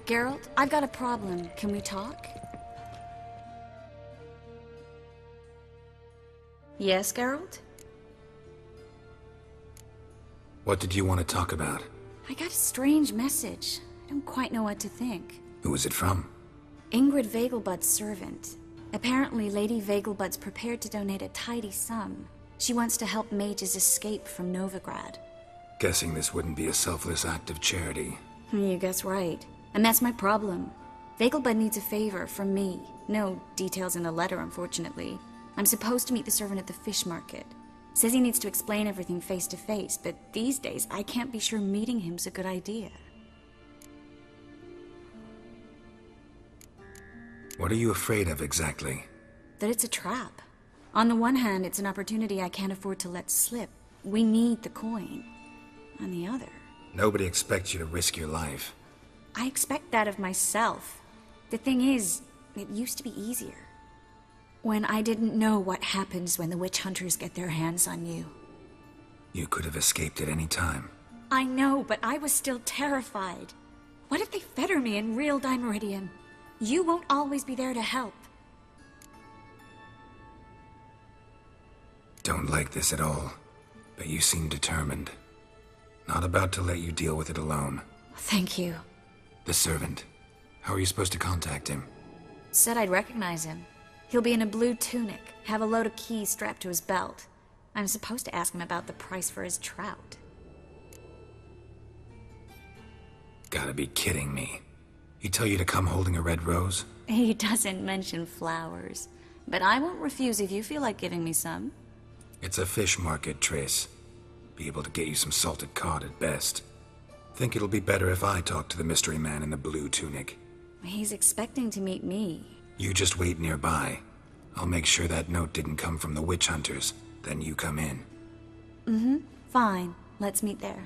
Geralt, I've got a problem. Can we talk? Yes, Geralt? What did you want to talk about? I got a strange message. I don't quite know what to think. Who was it from? Ingrid Vegelbud's servant. Apparently, Lady Vegelbud's prepared to donate a tidy sum. She wants to help mages escape from Novigrad. Guessing this wouldn't be a selfless act of charity. You guess right. And that's my problem. Vegelbud needs a favor from me. No details in the letter, unfortunately. I'm supposed to meet the servant at the fish market. Says he needs to explain everything face to face, but these days I can't be sure meeting him's a good idea. What are you afraid of exactly? That it's a trap. On the one hand, it's an opportunity I can't afford to let slip. We need the coin. On the other... Nobody expects you to risk your life. I expect that of myself. The thing is, it used to be easier. When I didn't know what happens when the witch hunters get their hands on you. You could have escaped at any time. I know, but I was still terrified. What if they fetter me in real Dimeridium? You won't always be there to help. Don't like this at all, but you seem determined. Not about to let you deal with it alone. Thank you. The servant. How are you supposed to contact him? Said I'd recognize him. He'll be in a blue tunic, have a load of keys strapped to his belt. I'm supposed to ask him about the price for his trout. Gotta be kidding me. He tell you to come holding a red rose? He doesn't mention flowers, but I won't refuse if you feel like giving me some. It's a fish market, Triss. Be able to get you some salted cod at best. Think it'll be better if I talk to the mystery man in the blue tunic. He's expecting to meet me. You just wait nearby. I'll make sure that note didn't come from the witch hunters. Then you come in. Mm-hmm. Fine. Let's meet there.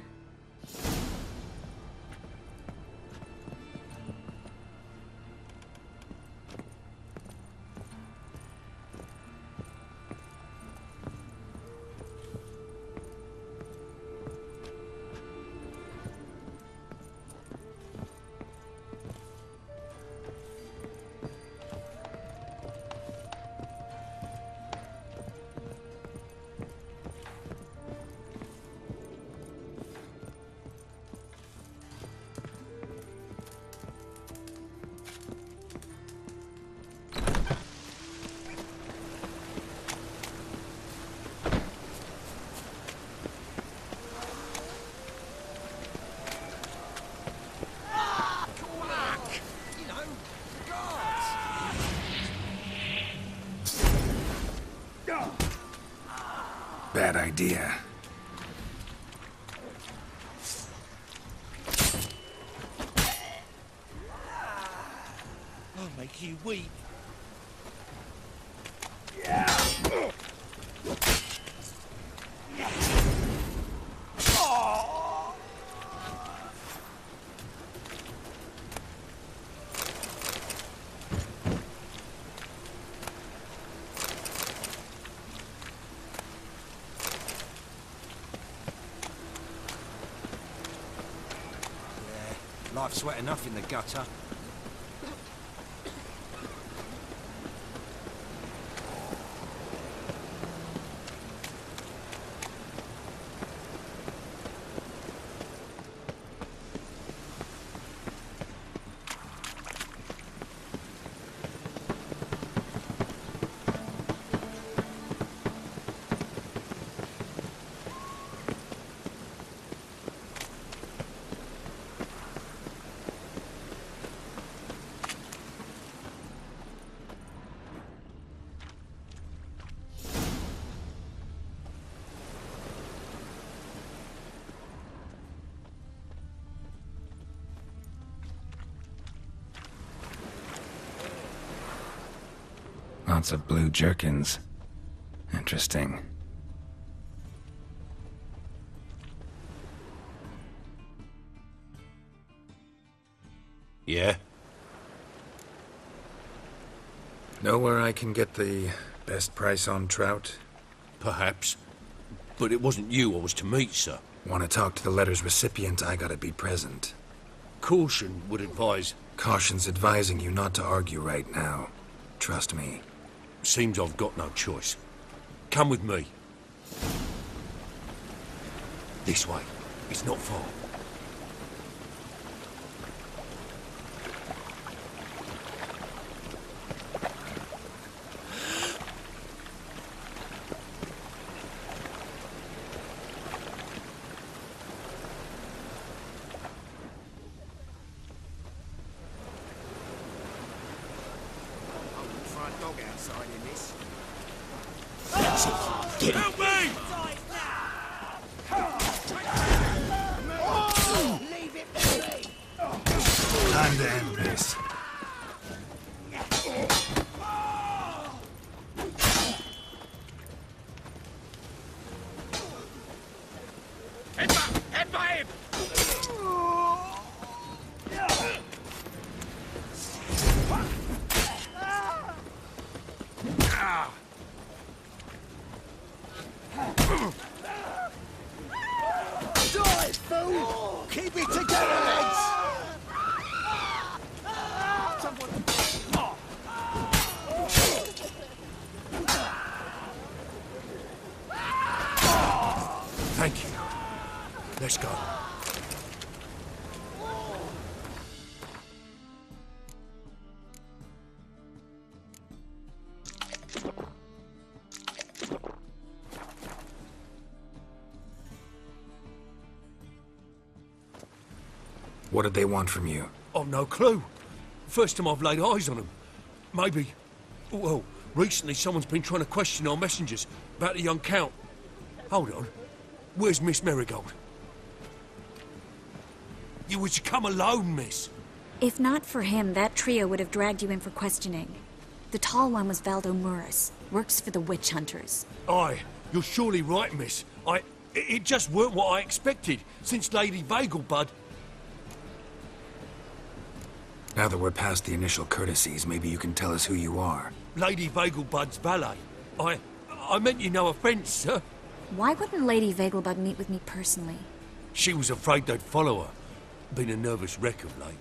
Bad idea. I'll make you weep. Life's wet enough in the gutter. Lots of blue jerkins. Interesting. Yeah? Know where I can get the best price on trout? Perhaps. But it wasn't you I was to meet, sir. Want to talk to the letter's recipient, I gotta be present. Caution would advise Caution's advising you not to argue right now. Trust me. Seems I've got no choice. Come with me. This way. It's not far. Help me! Time to end this. Head by him! Die, fool! Keep it together, lads! Thank you. Let's go. What did they want from you? I've no clue. First time I've laid eyes on them. Maybe... Well, recently someone's been trying to question our messengers about the young Count. Hold on. Where's Miss Marigold? You was to come alone, miss. If not for him, that trio would have dragged you in for questioning. The tall one was Valdo Muris, works for the witch hunters. Aye, you're surely right, miss. It just weren't what I expected, since Lady Vegelbud... Now that we're past the initial courtesies, maybe you can tell us who you are. Lady Vegelbud's valet. I meant you no offence, sir. Why wouldn't Lady Vegelbud meet with me personally? She was afraid they'd follow her. Been a nervous wreck of late.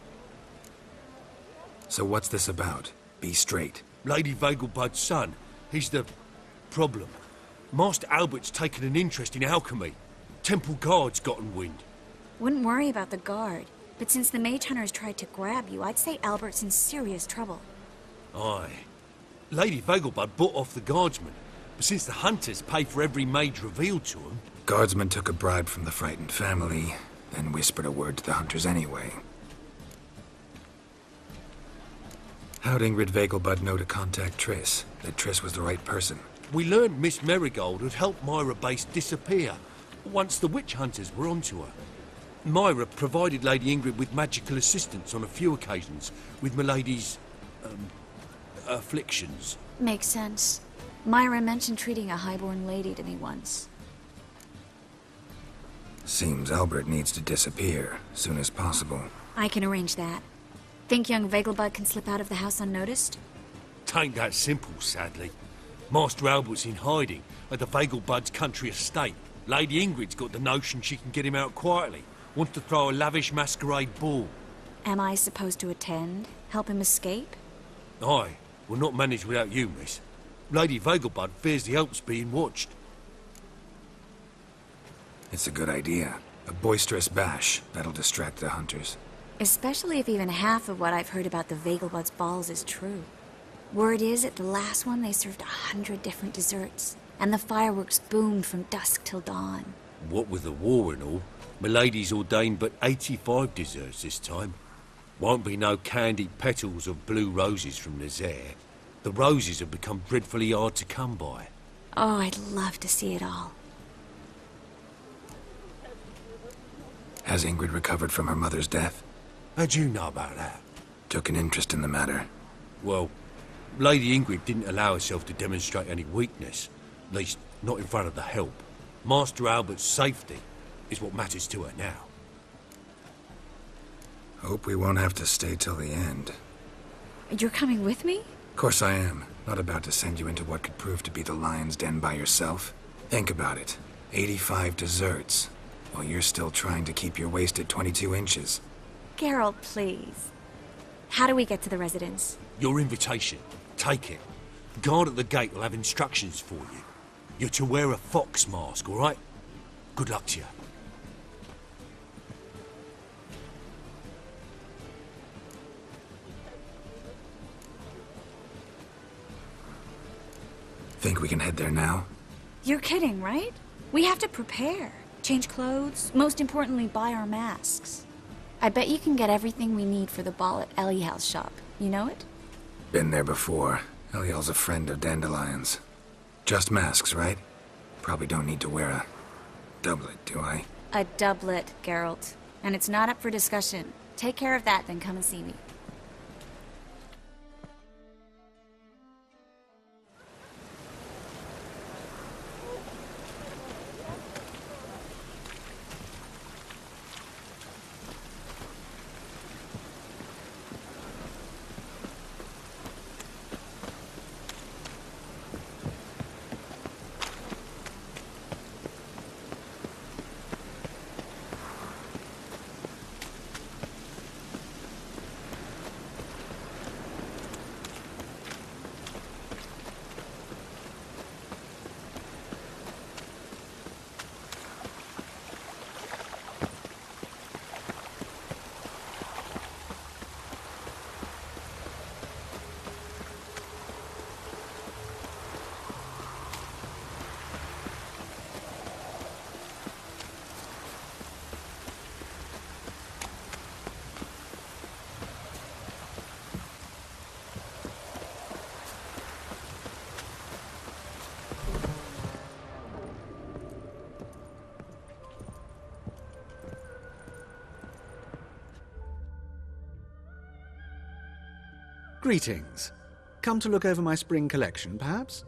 So what's this about? Be straight. Lady Vegelbud's son, he's the problem. Master Albert's taken an interest in alchemy. Temple guards gotten wind. Wouldn't worry about the guard, but since the mage hunters tried to grab you, I'd say Albert's in serious trouble. Aye. Lady Vegelbud bought off the guardsmen, but since the hunters pay for every mage revealed to them... Guardsmen took a bribe from the frightened family, then whispered a word to the hunters anyway. How'd Ingrid Vegelbud know to contact Triss? That Triss was the right person? We learned Miss Marigold had helped Myra Base disappear once the witch hunters were onto her. Myra provided Lady Ingrid with magical assistance on a few occasions with Milady's... afflictions. Makes sense. Myra mentioned treating a highborn lady to me once. Seems Albert needs to disappear, soon as possible. I can arrange that. Think young Vegelbud can slip out of the house unnoticed? Tain't that simple, sadly. Master Albert's in hiding at the Vegelbud's country estate. Lady Ingrid's got the notion she can get him out quietly. Wants to throw a lavish masquerade ball. Am I supposed to attend? Help him escape? Aye, will not manage without you, miss. Lady Vegelbud fears the Alps being watched. It's a good idea. A boisterous bash. That'll distract the hunters. Especially if even half of what I've heard about the Vegelbud's balls is true. Word is, at the last one they served 100 different desserts, and the fireworks boomed from dusk till dawn. What with the war and all, Milady's ordained but 85 desserts this time. Won't be no candied petals of blue roses from Nazaire. The roses have become dreadfully hard to come by. Oh, I'd love to see it all. Has Ingrid recovered from her mother's death? How'd you know about that? Took an interest in the matter. Well, Lady Ingrid didn't allow herself to demonstrate any weakness. At least, not in front of the help. Master Albert's safety is what matters to her now. Hope we won't have to stay till the end. You're coming with me? Of course I am. Not about to send you into what could prove to be the lion's den by yourself. Think about it. 85 desserts, while you're still trying to keep your waist at 22 inches. Geralt, please. How do we get to the residence? Your invitation. Take it. Guard at the gate will have instructions for you. You're to wear a fox mask, all right? Good luck to you. Think we can head there now? You're kidding, right? We have to prepare. Change clothes, most importantly, buy our masks. I bet you can get everything we need for the ball at Eliel's shop. You know it? Been there before. Eliel's a friend of Dandelion's. Just masks, right? Probably don't need to wear a doublet, do I? A doublet, Geralt. And it's not up for discussion. Take care of that, then come and see me. Greetings. Come to look over my spring collection, perhaps?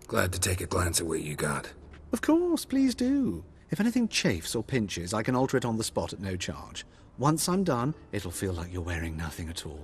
Glad to take a glance at what you got. Of course, please do. If anything chafes or pinches, I can alter it on the spot at no charge. Once I'm done, it'll feel like you're wearing nothing at all.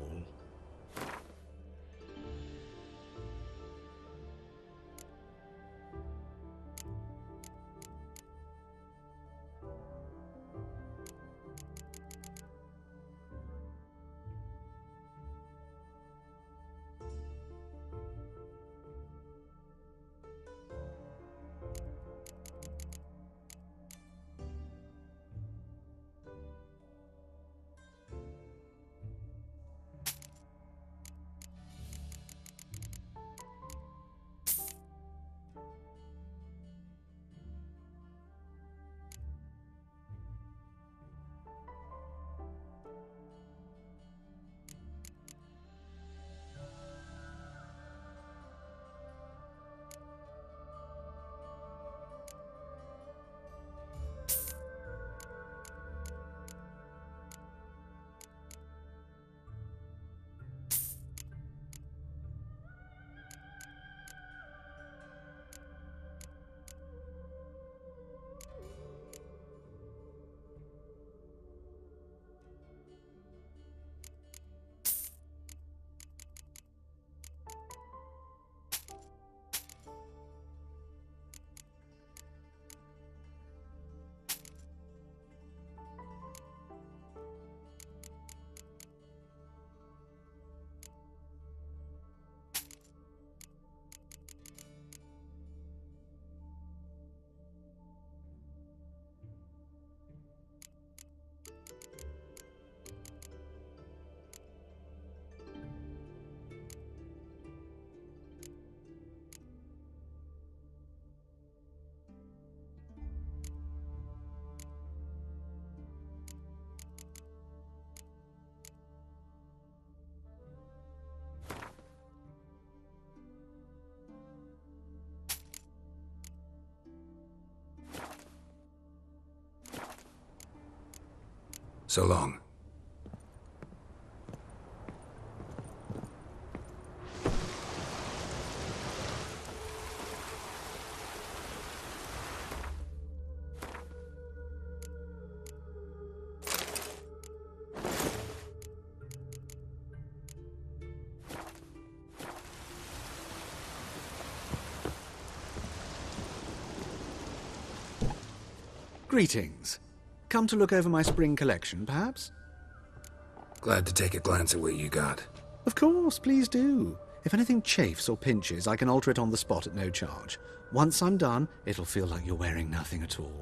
So long. Greetings. Come to look over my spring collection, perhaps? Glad to take a glance at what you got. Of course, please do. If anything chafes or pinches, I can alter it on the spot at no charge. Once I'm done, it'll feel like you're wearing nothing at all.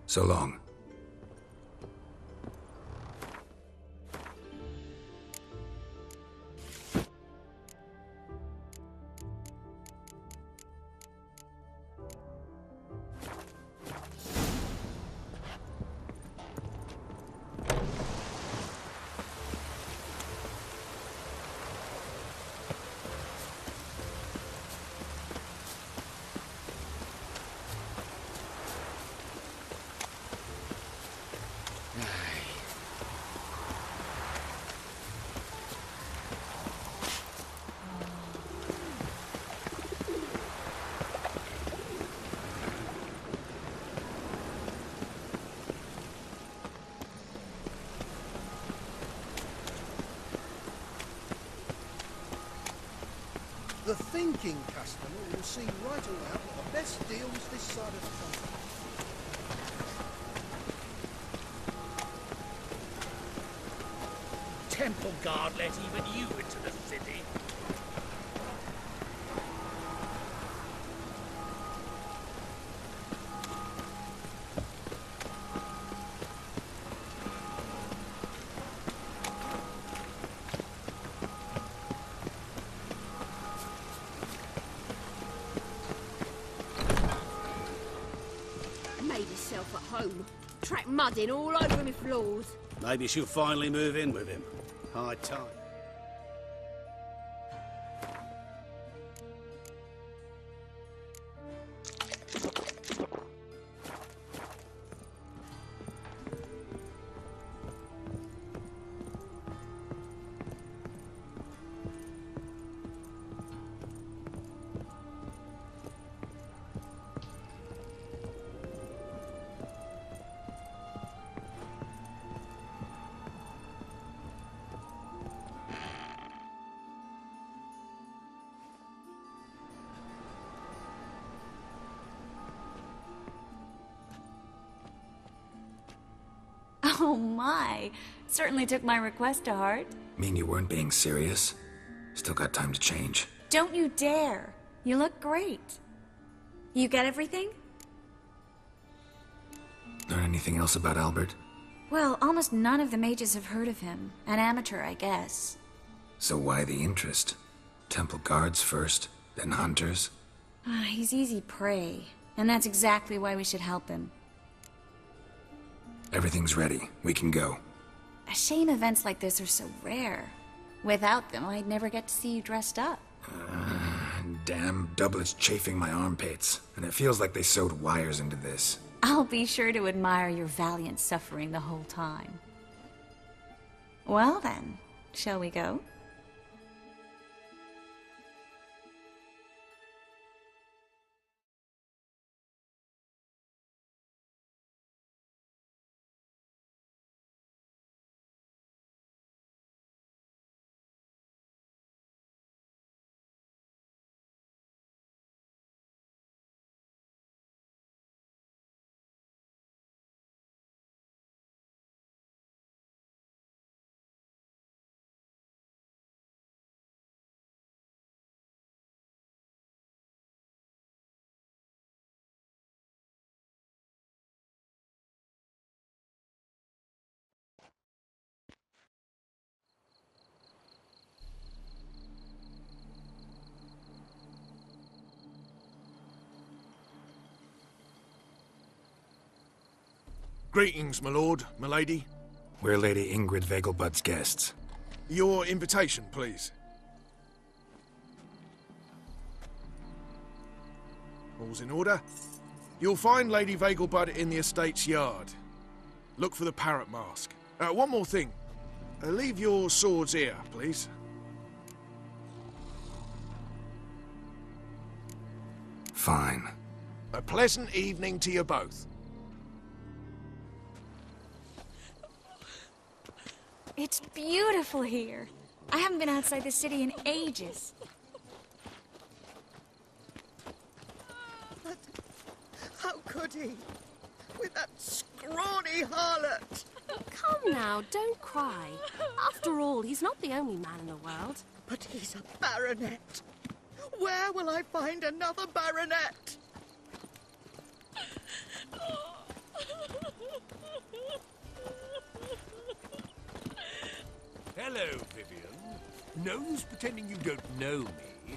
So long. The thinking customer will see right away what the best deals this side of the country. Temple Guard let even you into the city. Made herself at home. Track mud in all over my floors. Maybe she'll finally move in with him. High time. Oh my! Certainly took my request to heart. Mean you weren't being serious? Still got time to change. Don't you dare! You look great. You get everything? Learn anything else about Albert? Well, almost none of the mages have heard of him. An amateur, I guess. So why the interest? Temple guards first, then hunters? He's easy prey, and that's exactly why we should help him. Everything's ready. We can go. A shame events like this are so rare. Without them, I'd never get to see you dressed up. Damn doublets chafing my armpits, and it feels like they sewed wires into this. I'll be sure to admire your valiant suffering the whole time. Well then, shall we go? Greetings, my lord, my lady. We're Lady Ingrid Vegelbud's guests. Your invitation, please. All's in order. You'll find Lady Vegelbud in the estate's yard. Look for the parrot mask. One more thing. Leave your swords here, please. Fine. A pleasant evening to you both. It's beautiful here. I haven't been outside the city in ages. But how could he? With that scrawny harlot! Come now, don't cry. After all, he's not the only man in the world. But he's a baronet. Where will I find another baronet? Hello, Vivian. No use pretending you don't know me.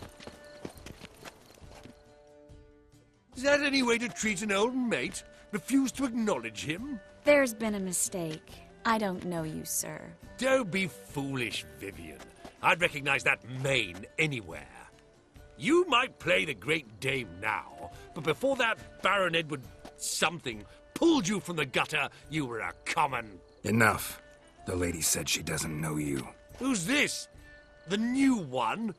Is that any way to treat an old mate? Refuse to acknowledge him? There's been a mistake. I don't know you, sir. Don't be foolish, Vivian. I'd recognize that mane anywhere. You might play the Great Dame now, but before that Baron Edward something pulled you from the gutter, you were a common... Enough. The lady said she doesn't know you. Who's this? The new one?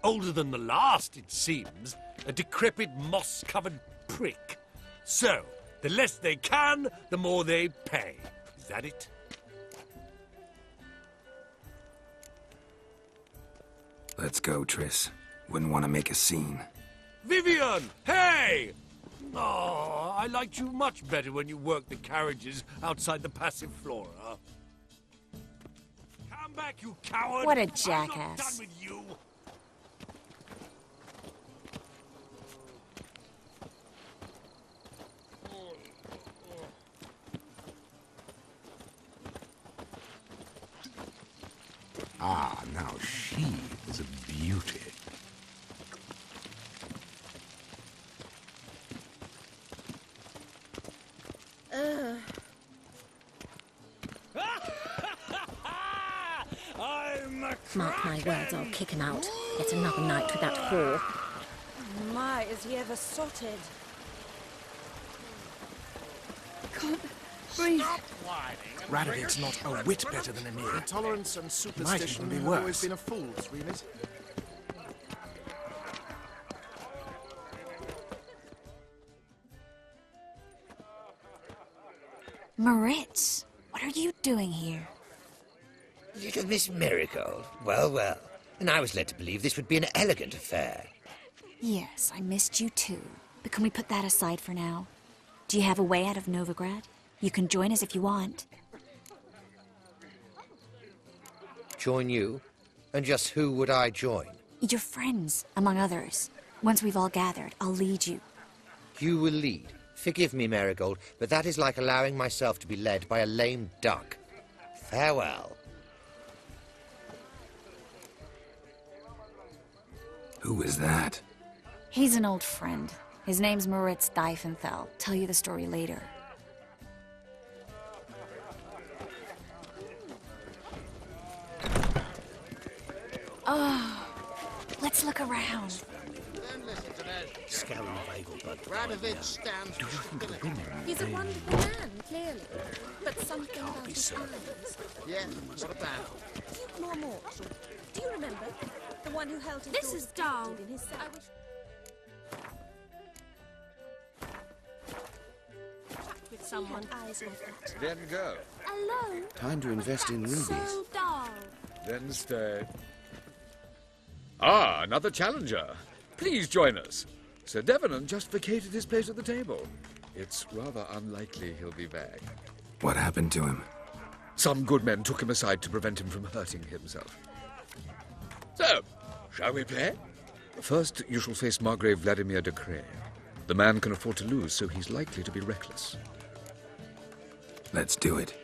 Older than the last, it seems. A decrepit, moss-covered prick. So, the less they can, the more they pay. Is that it? Let's go, Triss. Wouldn't want to make a scene. Vivian! Hey! Oh, I liked you much better when you worked the carriages outside the Passiflora. Come back, you coward! What a I'm not jackass. done with you! Ah, now she is a beauty. Mark my words, I'll kick him out. It's another night with that whore. My, is he ever sotted? Can't breathe. Radovic's not a whit better than Emir. Intolerance and superstition be have worse. always been a fool's remit. Moritz, what are you doing here? Little Miss Marigold. Well, well. And I was led to believe this would be an elegant affair. Yes, I missed you too. But can we put that aside for now? Do you have a way out of Novigrad? You can join us if you want. Join you? And just who would I join? Your friends, among others. Once we've all gathered, I'll lead you. You will lead. Forgive me, Marigold, but that is like allowing myself to be led by a lame duck. Farewell. Who is that? He's an old friend. His name's Moritz Diefenthal. Tell you the story later. Oh, let's look around. Scowling Vagelbud. Radovic stands. He's a wonderful man, clearly. But something about his so. eyes. Yeah, what about? More. Do you remember? The one who held his This is dull. in his cell. With someone. Eyes like that. Then go. Alone? Time to invest in rubies. So dull. Then stay. Ah, another challenger. Please join us. Sir Devenant just vacated his place at the table. It's rather unlikely he'll be back. What happened to him? Some good men took him aside to prevent him from hurting himself. So, shall we play? First, you shall face Margrave Vladimir de Cray. The man can afford to lose, so he's likely to be reckless. Let's do it.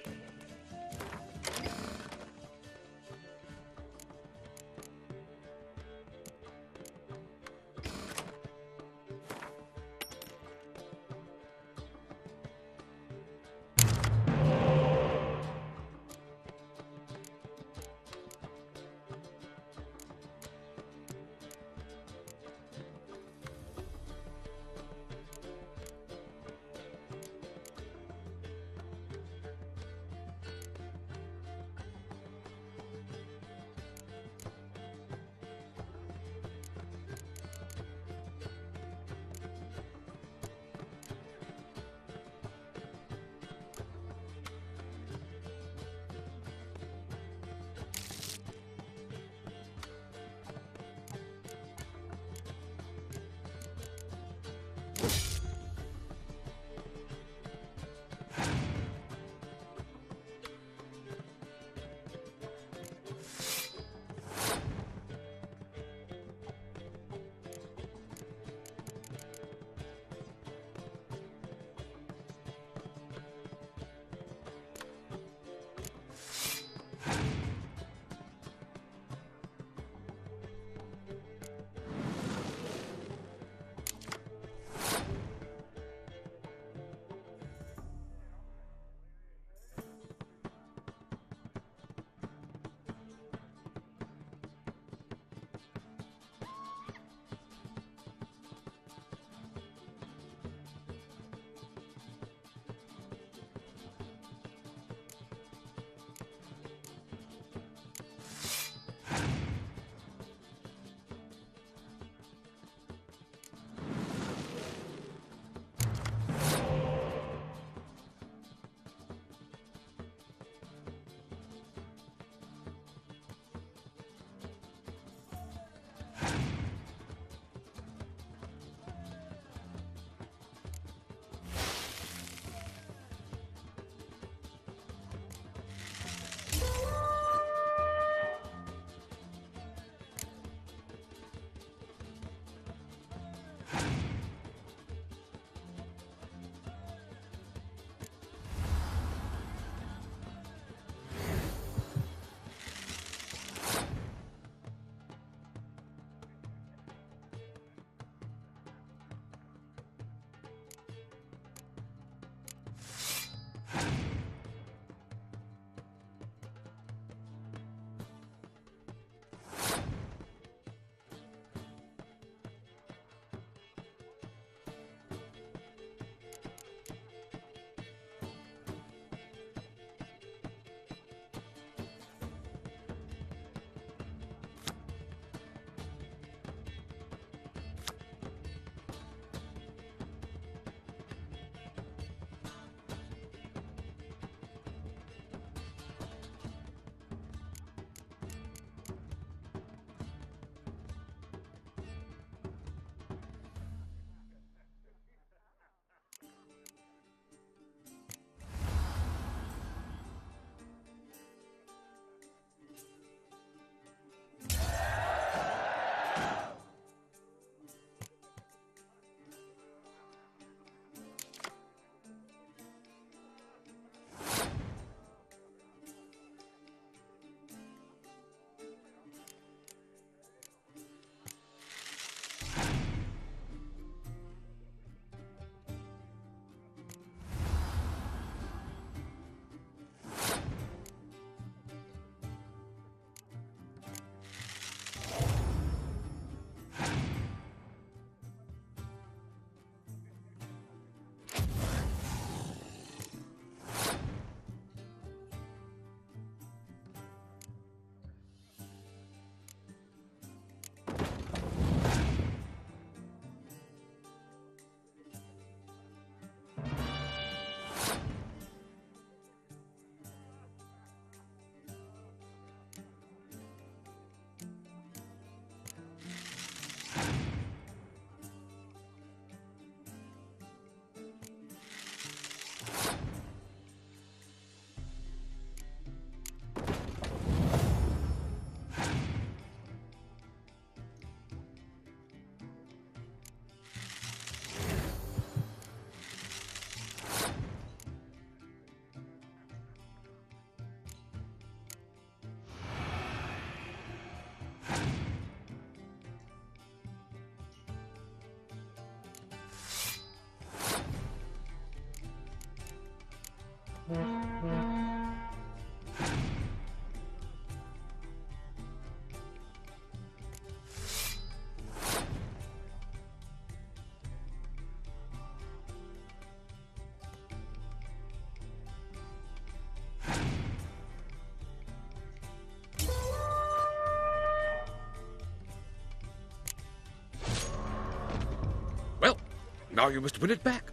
Now you must win it back.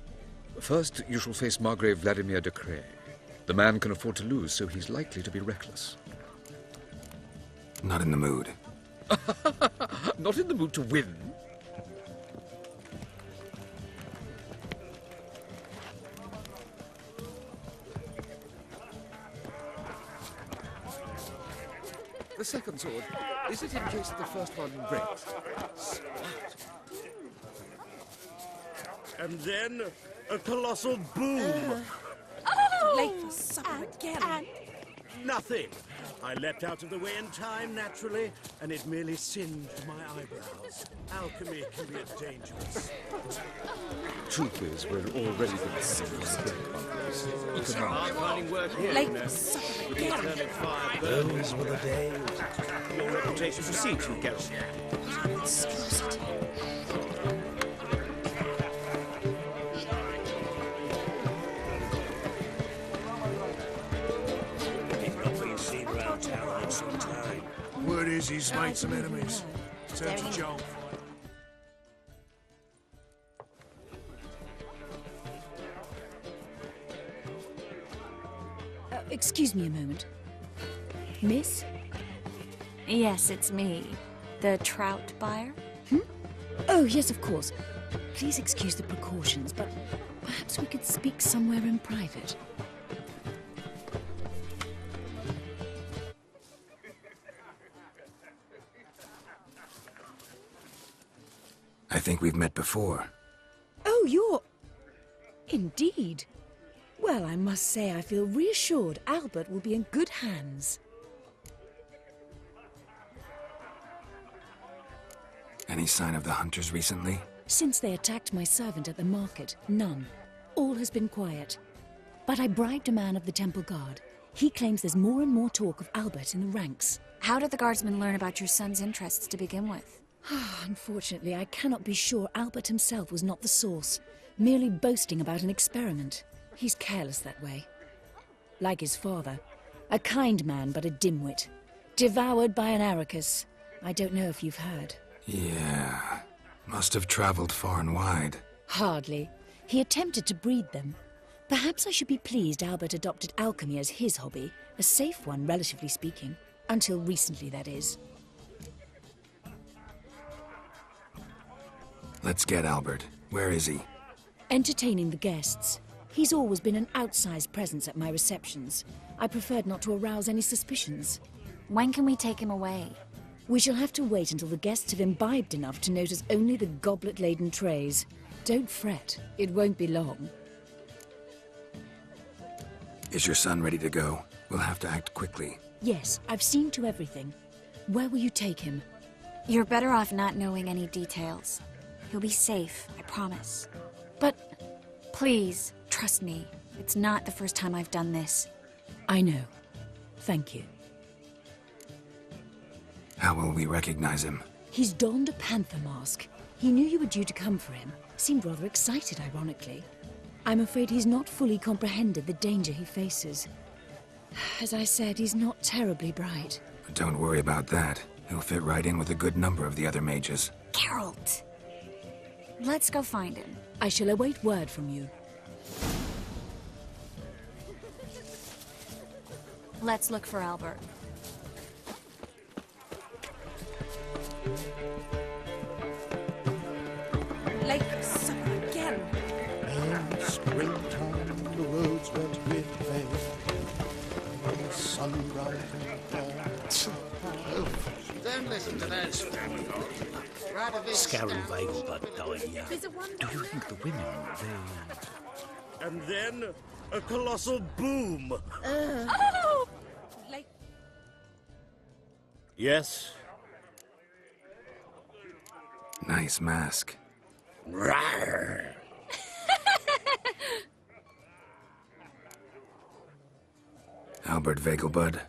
First, you shall face Margrave Vladimir de Cray. The man can afford to lose, so he's likely to be reckless. Not in the mood. Not in the mood to win. The second sword, is it in case the first one breaks? And then a colossal boom. Late for supper again. Nothing. I leapt out of the way in time, naturally, and it merely singed my eyebrows. Alchemy can be dangerous. Truth is, we're already the Hard finding work here, Late you know. for supper With again. eternal fire burns were the days. Your reputation precedes you, Gareth. He's not been seen around town in some time. Word is he's made some enemies. Turn to Joel. Excuse me a moment. Miss? Yes, it's me. The trout buyer? Oh, yes, of course. Please excuse the precautions, but perhaps we could speak somewhere in private. I think we've met before. Oh, you're... Indeed. Well, I must say I feel reassured Albert will be in good hands. Any sign of the hunters recently? Since they attacked my servant at the market, none. All has been quiet. But I bribed a man of the Temple Guard. He claims there's more and more talk of Albert in the ranks. How did the guardsmen learn about your son's interests to begin with? Unfortunately, I cannot be sure Albert himself was not the source, merely boasting about an experiment. He's careless that way. Like his father. A kind man, but a dimwit. Devoured by an Arrakis. I don't know if you've heard. Yeah. Must have traveled far and wide. Hardly. He attempted to breed them. Perhaps I should be pleased Albert adopted alchemy as his hobby. A safe one, relatively speaking. Until recently, that is. Let's get Albert. Where is he? Entertaining the guests. He's always been an outsized presence at my receptions. I preferred not to arouse any suspicions. When can we take him away? We shall have to wait until the guests have imbibed enough to notice only the goblet-laden trays. Don't fret. It won't be long. Is your son ready to go? We'll have to act quickly. Yes, I've seen to everything. Where will you take him? You're better off not knowing any details. He'll be safe, I promise. But... Please, trust me. It's not the first time I've done this. I know. Thank you. How will we recognize him? He's donned a panther mask. He knew you were due to come for him. Seemed rather excited, ironically. I'm afraid he's not fully comprehended the danger he faces. As I said, he's not terribly bright. Don't worry about that. He'll fit right in with a good number of the other mages. Geralt! Let's go find him. I shall await word from you. Let's look for Albert. Late for supper again. In springtime the roads went with me. When the sun brightened Don't listen to those. Scarron Vegelbud died here. Do you think the women, And then a colossal boom. Oh! Late. Yes. Nice mask. Rawr. Albert Vegelbud?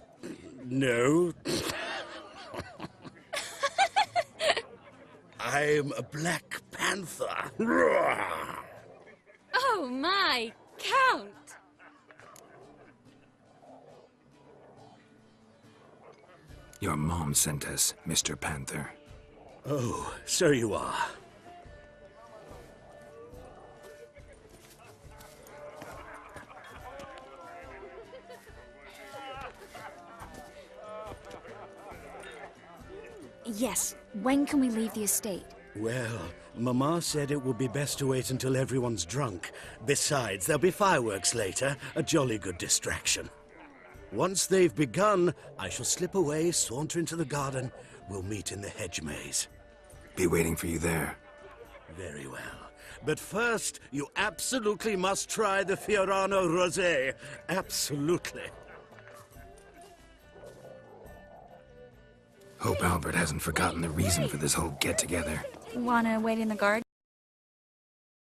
No. I'm a Black Panther. Rawr. Oh my, Count! Your mom sent us, Mr. Panther. Oh, so you are. Yes. When can we leave the estate? Well, Mama said it would be best to wait until everyone's drunk. Besides, there'll be fireworks later, a jolly good distraction. Once they've begun, I shall slip away, saunter into the garden. We'll meet in the hedge maze. Be waiting for you there. Very well. But first, you absolutely must try the Fiorano Rosé. Absolutely. Hope Albert hasn't forgotten the reason for this whole get-together. Wanna wait in the garden?